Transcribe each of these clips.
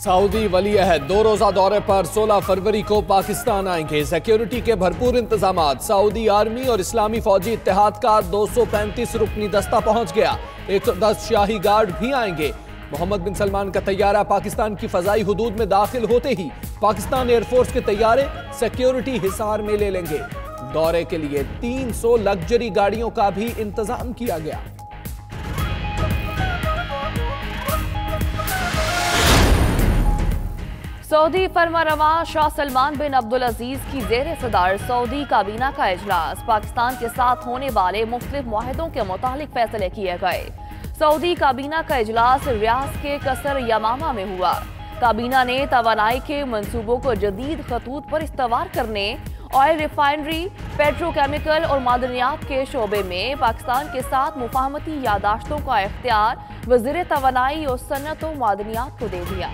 Saudi वली अहद 2 रोजा दौरे पर 16 फरवरी को पाकिस्तान आएंगे। सिक्योरिटी के भरपूर इंतजाम। सऊदी आर्मी और इस्लामी फौजी इत्तेहाद का 235 रुकनी दस्ता पहुंच गया। 110 शाही गार्ड भी आएंगे। मोहम्मद बिन सलमान का तैयारा पाकिस्तान की फजाई हुदूद में दाखिल होते ही पाकिस्तान एयरफोर्स के तैयारे सिक्योरिटी हिसार में ले लेंगे। दौरे के लिए 300 लग्जरी गाड़ियों का भी इंतजाम किया गया। सऊदी फरमारवा शाह सलमान बिन अब्दुल अजीज की जेर सदार सऊदी काबीना का इजलास। पाकिस्तान के साथ होने वाले मुख्तलिफ मुआहदों के मुतालिक फैसले किए गए। सऊदी काबीना का इजलास रियाज के कसर यमामा में हुआ। काबीना ने तवानाई के मंसूबों को जदीद खतूत पर इस्तवार करने, ऑयल रिफाइनरी, पेट्रोकेमिकल और मादनियात के शोबे में पाकिस्तान के साथ मुफाहमती यादाश्तों का इख्तियार वज़ीर तवानाई और सन्नत और मादनियात को दे दिया।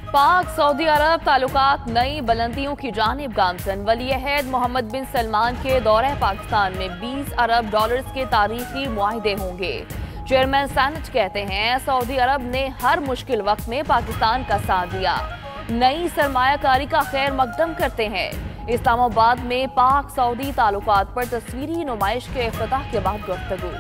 पाक सऊदी अरब ताल्लुकात नई बुलंदियों की जानिब गामजन। वली अहद मोहम्मद बिन सलमान के दौरे पाकिस्तान में 20 अरब डॉलर्स के तारीखी मुआहदे होंगे। चेयरमैन सैनेट कहते हैं सऊदी अरब ने हर मुश्किल वक्त में पाकिस्तान का साथ दिया। नई सरमायाकारी का खैर मकदम करते हैं। इस्लामाबाद में पाक सऊदी ताल्लुकात पर तस्वीरी नुमाइश के इफ्तिताह के बाद गुफ्तगू।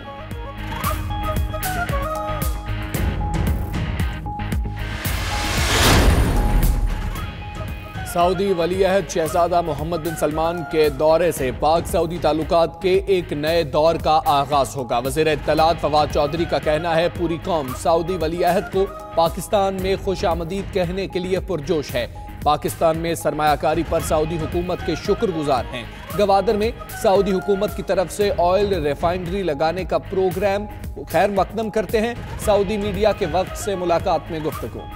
सऊदी वली अहद शहजादा मोहम्मद बिन सलमान के दौरे से पाक सऊदी ताल्लुकात के एक नए दौर का आगाज होगा। वज़ीर इत्तलात फवाद चौधरी का कहना है पूरी कौम सऊदी वली अहद को पाकिस्तान में खुशामदीद कहने के लिए पुरजोश है। पाकिस्तान में सरमायाकारी पर सऊदी हुकूमत के शुक्रगुजार हैं। गवादर में सऊदी हुकूमत की तरफ से ऑयल रिफाइनरी लगाने का प्रोग्राम खैर मकदम करते हैं। सऊदी मीडिया के वक्त से मुलाकात में गुफ्तगू।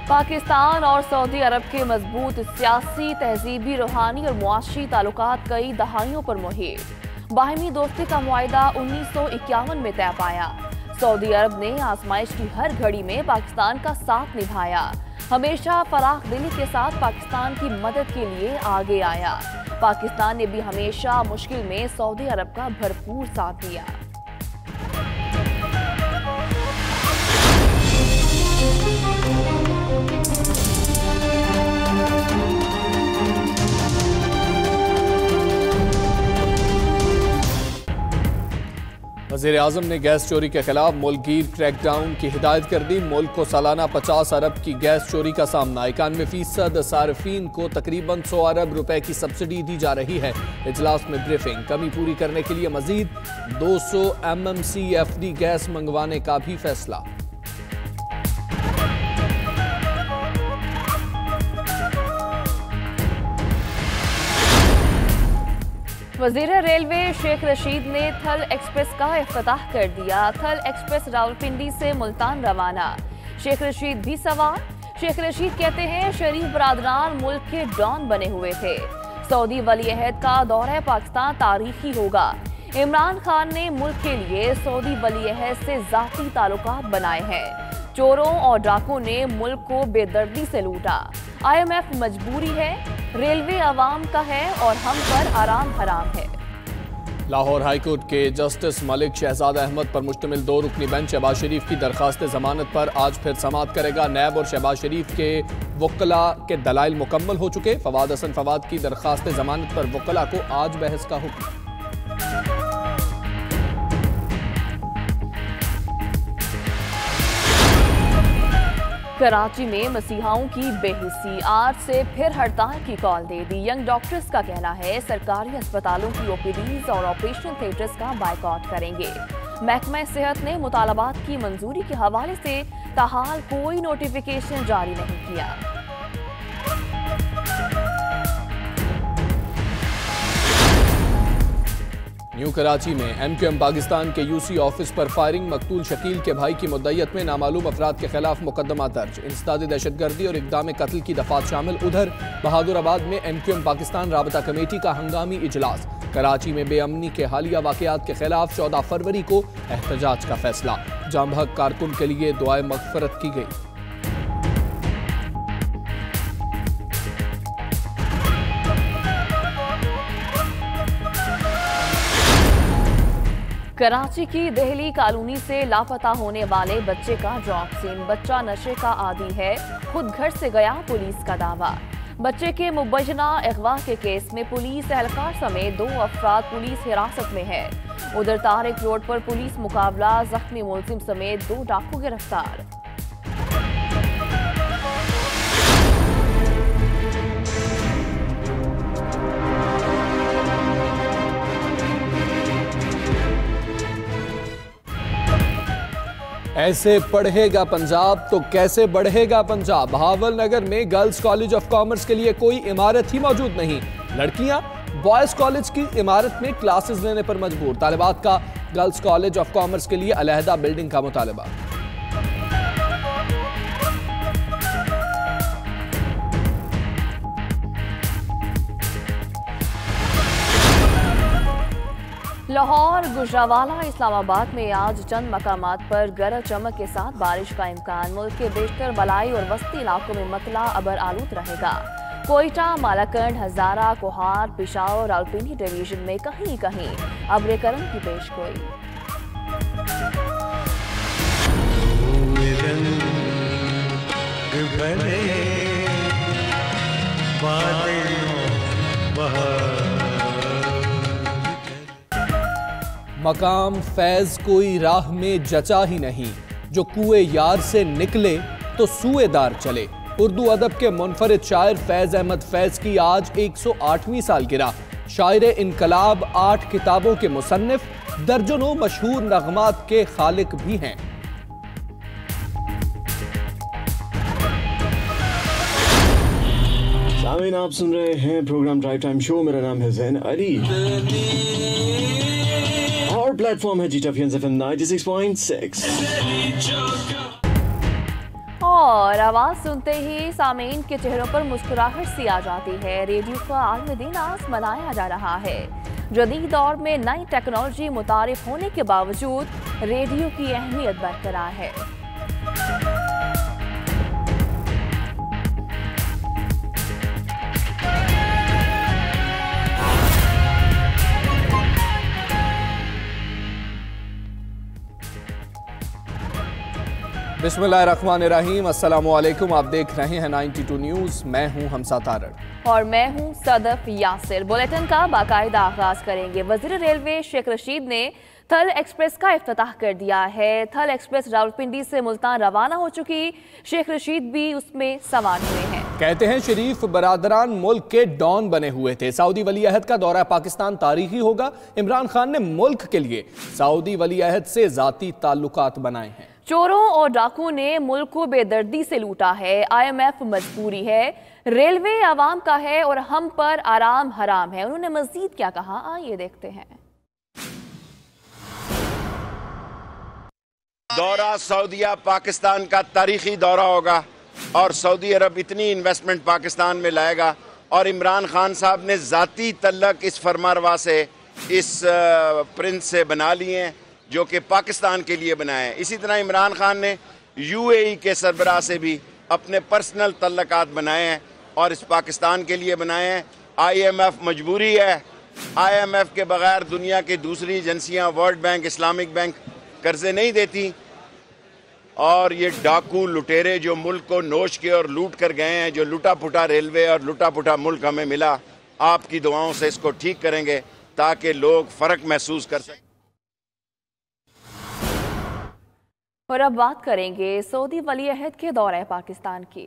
पाकिस्तान और सऊदी अरब के मजबूत सियासी, तहजीबी, रूहानी और मुआशी ताल्लुकात कई दहाइयों पर मुहिर। बाहमी दोस्ती का मुआहदा 1951 में तय पाया। सऊदी अरब ने आजमाइश की हर घड़ी में पाकिस्तान का साथ निभाया। हमेशा फराख दिली के साथ पाकिस्तान की मदद के लिए आगे आया। पाकिस्तान ने भी हमेशा मुश्किल में सऊदी अरब का भरपूर साथ दिया। वज़ीर आज़म ने गैस चोरी के खिलाफ मुल्कगीर क्रैकडाउन की हिदायत कर दी। मुल्क को सालाना 50 अरब की गैस चोरी का सामना। 91% सार्फिन को तकरीबन 100 अरब रुपए की सब्सिडी दी जा रही है। इजलास में ब्रीफिंग। कमी पूरी करने के लिए मजीद 200 MMCFD गैस मंगवाने का भी फैसला। वज़ीर रेलवे शेख रशीद ने थल एक्सप्रेस का इफ्तिताह कर दिया। थल एक्सप्रेस रावलपिंडी से मुल्तान रवाना। शेख रशीद भी सवार। शेख रशीद कहते हैं शरीफ बरादरान मुल्क के डॉन बने हुए थे। सऊदी वली अहद का दौरा पाकिस्तान तारीखी होगा। इमरान खान ने मुल्क के लिए सऊदी वली अहद से ज़ाती ताल्लुकात बनाए हैं। चोरों और डाकुओं ने मुल्क को बेदर्दी से लूटा। IMF मजबूरी है, रेलवे अवाम का है और हम पर आराम हराम है। लाहौर हाईकोर्ट के जस्टिस मलिक शहजाद अहमद पर मुश्तमिल 2 रुकनी बेंच शहबाज शरीफ की दरखास्त जमानत पर आज फिर समाअत करेगा। नैब और शहबाज शरीफ के वकला के दलाइल मुकम्मल हो चुके। फवाद हसन फवाद की दरखास्त जमानत पर वकला को आज बहस का हुक्म। कराची में मसीहाओं की बेहिस्सी। आज से फिर हड़ताल की कॉल दे दी। यंग डॉक्टर्स का कहना है सरकारी अस्पतालों की OPDs और ऑपरेशन थिएटर्स का बायकॉट करेंगे। महकमा सेहत ने मुतालबात की मंजूरी के हवाले से ताहाल कोई नोटिफिकेशन जारी नहीं किया। न्यू कराची में MQM पाकिस्तान के UC ऑफिस पर फायरिंग, मकतूल शकील के भाई की मुद्दईयत में नामालूम अफराद के खिलाफ मुकदमा दर्ज। इंसदादी दहशतगर्दी और इक़दाम कत्ल की दफात शामिल। उधर बहादुराबाद में MQM पाकिस्तान राबता कमेटी का हंगामी इजलास। कराची में बेअमनी के हालिया वाक़यात के खिलाफ 14 फरवरी को एहतजाज का फैसला। जाम बहक कारकुन के लिए दुआए मग़फ़िरत की गई। कराची की दहली कॉलोनी से लापता होने वाले बच्चे का ड्रॉप सीन। बच्चा नशे का आदी है, खुद घर से गया, पुलिस का दावा। बच्चे के मुबैना अगवा के केस में पुलिस एहलकार समेत 2 अफराद पुलिस हिरासत में है। उधर तारिक रोड पर पुलिस मुकाबला, जख्मी मुलजिम समेत 2 डाकू गिरफ्तार। ऐसे पढ़ेगा पंजाब तो कैसे बढ़ेगा पंजाब। बहावल नगर में गर्ल्स कॉलेज ऑफ कॉमर्स के लिए कोई इमारत ही मौजूद नहीं। लड़कियां बॉयज कॉलेज की इमारत में क्लासेस लेने पर मजबूर। तालिबात का गर्ल्स कॉलेज ऑफ कॉमर्स के लिए अलहदा बिल्डिंग का मुतालबा। लाहौर, गुजरावाला, इस्लामाबाद में आज चंद मकामात पर गरज चमक के साथ बारिश का इम्कान। मुल्क के बेशतर मलाई और वस्ती इलाकों में मतला अबर आलूद रहेगा। कोयटा, मालाकंड, हजारा, कोहार, पिशावर, रावलपिंडी डिवीजन में कहीं कहीं अब्र करम की पेशगोई। मकाम फैज कोई राह में जचा ही नहीं, जो कुए यार से निकले तो सुएदार चले। उर्दू अदब के मुनफरिद शायर फैज अहमद फैज की आज 108वीं सालगिरह। शायर इनकलाब, 8 किताबों के मुसन्निफ, दर्जनों मशहूर नगमात के खालिक भी हैं। सामीन, आप सुन रहे हैं प्रोग्राम ड्राइव टाइम शो। मेरा नाम है ज़ैन अली और प्लेटफॉर्म है GTFN FM 96.6। और आवाज सुनते ही सामीन के चेहरों पर मुस्कुराहट सी आ जाती है। रेडियो का आलमी दिन आज मनाया जा रहा है। जदीद दौर में नई टेक्नोलॉजी मुतारिफ होने के बावजूद रेडियो की अहमियत बरकरार है। बिस्मिल्लाहिर्रहमानिर्रहीम, अस्सलामुअलैकुम। आप देख रहे हैं 92 न्यूज़। मैं हूं हमसा तारड़ और मैं हूं सदफ यासिर। बुलेटिन का बाकायदा आगाज करेंगे। वज़ीर रेलवे शेख रशीद ने थल एक्सप्रेस का इफ्तिताह कर दिया है। थल एक्सप्रेस रावलपिंडी से मुल्तान रवाना हो चुकी। शेख रशीद भी उसमें सवार हुए हैं। कहते हैं शरीफ बरादरान मुल्क के डॉन बने हुए थे। सऊदी वली अहद का दौरा पाकिस्तान तारीखी होगा। इमरान खान ने मुल्क के लिए सऊदी वली अहद से जाती ताल्लुकात बनाए हैं। चोरों और डाकुओं ने मुल्क को बेदर्दी से लूटा है। IMF मजबूरी है, रेलवे आवाम का है और हम पर आराम हराम है। उन्होंने मजीद क्या कहा, आइए देखते हैं। दौरा सऊदीया पाकिस्तान का तारीखी दौरा होगा और सऊदी अरब इतनी इन्वेस्टमेंट पाकिस्तान में लाएगा और इमरान खान साहब ने ज़ाती तल्लक इस फरमारवा से, इस प्रिंस से बना लिए हैं जो कि पाकिस्तान के लिए बनाए हैं। इसी तरह इमरान खान ने UAE के सरबराह से भी अपने पर्सनल तल्लकात बनाए हैं और इस पाकिस्तान के लिए बनाए हैं। IMF मजबूरी है। IMF के बगैर दुनिया की दूसरी एजेंसियां, वर्ल्ड बैंक, इस्लामिक बैंक कर्जे नहीं देती। और ये डाकू लुटेरे जो मुल्क को नोच के और लूट कर गए हैं, जो लुटा पुटा रेलवे और लुटा पुटा मुल्क हमें मिला, आपकी दुआओं से इसको ठीक करेंगे ताकि लोग फ़र्क महसूस कर सकें। और अब बात करेंगे सऊदी वली अहद के दौरे पाकिस्तान की।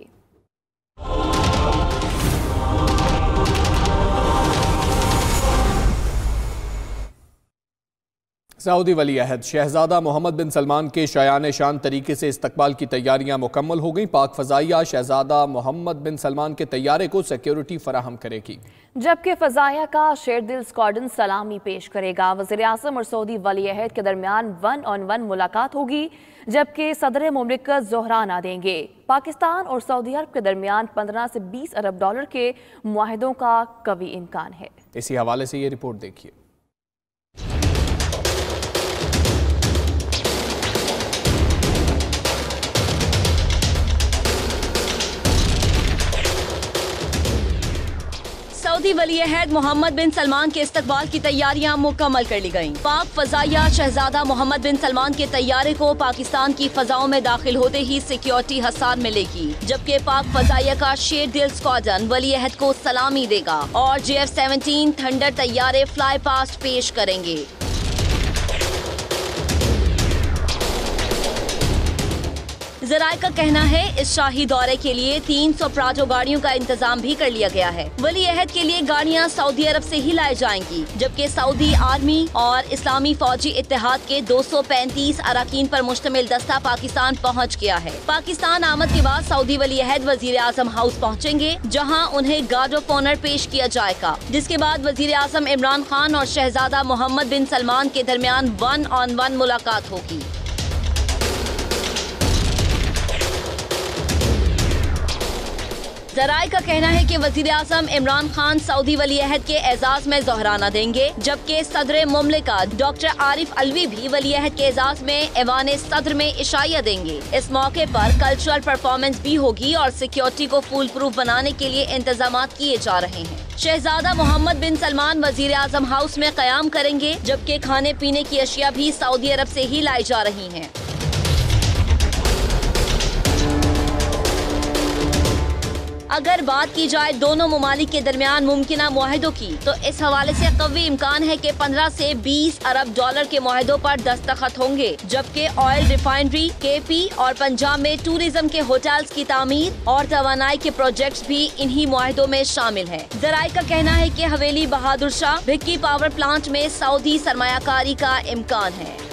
सऊदी वली अहद शहजादा मोहम्मद बिन सलमान के शायान शान तरीके से इस्तकबाल की तैयारियां मुकम्मल हो गई। पाक फ़ज़ाइया शहजादा मोहम्मद बिन सलमान के तैयारे को सिक्योरिटी फराहम करेगी, जबकि फ़ज़ाइया का शेरदिल स्क्वाड्रन सलामी पेश करेगा। वज़ीर आज़म और सऊदी वली अहद के दरमियान 1-on-1 मुलाकात होगी, जबकि सदर मुमलिकत ज़ोहराना देंगे। पाकिस्तान और सऊदी अरब के दरमियान 15 से 20 अरब डॉलर के मुआहिदों का कवी इम्कान है। इसी हवाले से ये रिपोर्ट देखिए। सऊदी वली अहद मोहम्मद बिन सलमान के इस्तकबाल की तैयारियां मुकम्मल कर ली गयी। पाक फ़ज़ाइया शहजादा मोहम्मद बिन सलमान के तैयारे को पाकिस्तान की फ़ज़ाओं में दाखिल होते ही सिक्योरिटी हसार मिलेगी, जबकि पाक फ़ज़ाइया का शेरदिल स्क्वाड्रन वली अहद को सलामी देगा और JF-17 थंडर तैयारे फ्लाई पास्ट पेश करेंगे। ज़राए का कहना है इस शाही दौरे के लिए 300 प्राजो गाड़ियों का इंतजाम भी कर लिया गया है। वली अहद के लिए गाड़ियां सऊदी अरब से ही लाई जाएंगी, जबकि सऊदी आर्मी और इस्लामी फौजी इत्तेहाद के 235 अराकीन पर मुश्तमिल दस्ता पाकिस्तान पहुंच गया है। पाकिस्तान आमद के बाद सऊदी वली अहद वजीर आजम हाउस पहुंचेंगे, जहां उन्हें गार्ड ऑफ ऑनर पेश किया जाएगा, जिसके बाद वजीर आजम इमरान खान और शहजादा मोहम्मद बिन सलमान के दरमियान 1-on-1 मुलाकात होगी। ज़राए का कहना है कि वज़ीर आज़म इमरान खान सऊदी वली अहद के एजाज में ज़ोहराना देंगे, जबकि सदर मुमलिकत डॉक्टर आरिफ अलवी भी वली अहद के एजाज में ऐवान सदर में इशाया देंगे। इस मौके पर कल्चरल परफॉर्मेंस भी होगी और सिक्योरिटी को फूल प्रूफ बनाने के लिए इंतजाम किए जा रहे हैं। शहजादा मोहम्मद बिन सलमान वज़ीर आज़म हाउस में क़याम करेंगे, जबकि खाने पीने की अशिया भी सऊदी अरब से ही लाई जा रही हैं। अगर बात की जाए दोनों ममालिक के दरमियान मुमकिना मुआहिदों की, तो इस हवाले से कवी इम्कान है कि 15 से 20 अरब डॉलर के मुआहिदों पर दस्तखत होंगे, जबकि ऑयल रिफाइनरी, KP और पंजाब में टूरिज्म के होटल्स की तामीर और तवानाई के प्रोजेक्ट्स भी इन्हीं मुआहिदों में शामिल हैं। ज़राए का कहना है कि हवेली बहादुर शाह भिक्की पावर प्लांट में सऊदी सरमायाकारी का इम्कान है।